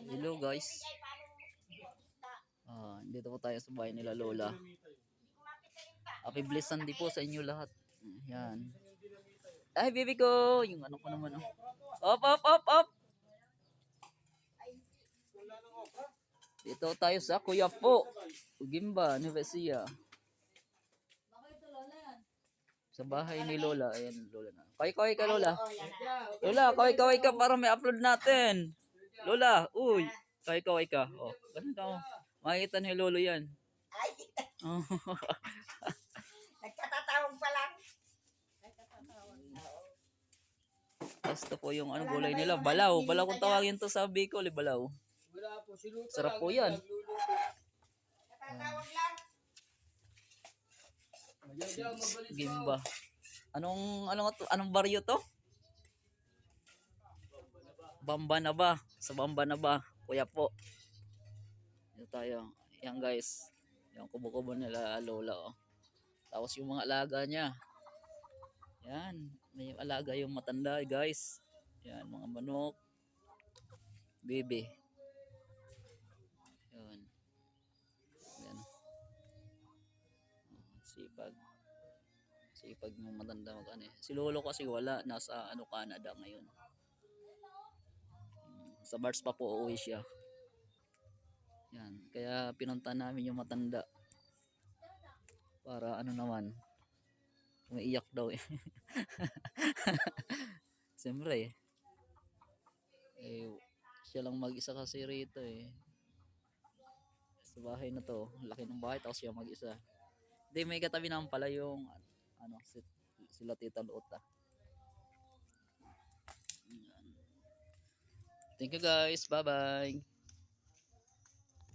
Hello guys. Dito po tayo sa bahay nila Lola. Happy blessed Sunday po sa inyo lahat. Yan. Ay, baby ko. Yung ano ko naman. Op, op, op, op. Dito tayo sa Kuya po. Ugimba, Nuevesia. Sa bahay ni Lola. Ayan, Lola na. Kaway ka, Lola. Lola, kaway ka para may upload natin. Lola, uy. Kaway ka. Oh, ganun daw. Makikita ni Lolo yan. Ay, nagkatatawag pa lang. Basta po yung ano gulay nila. Balaw. Balaw kung tawagin to sa Bicol. Balaw. Sarap po yan. Nagkatawag lang. Gimba. Anong baryo to? Bamba na ba? Sa Bamba na ba? Kuya po. Dito tayo. Yan guys. Yung kubo-kubo nila Lola. Oh. Tapos yung mga alaga niya. Yan. May alaga yung matanda guys. Yan. Mga manok. Baby. Yan. Yan. Sipag. Sipag yung matanda mag ano. Si Lolo kasi wala. Nasa Canada ngayon. Sa Mars pa po uuwi siya. Yan. Kaya pinunta namin yung matanda. Para ano naman. Umiiyak daw eh. Siyempre eh. Siya lang mag-isa kasi rito eh. Sa bahay na to. Laki ng bahay tapos siya mag-isa. Hindi, may katabi naman pala yung sila Tita Lota. Thank you guys. Bye bye.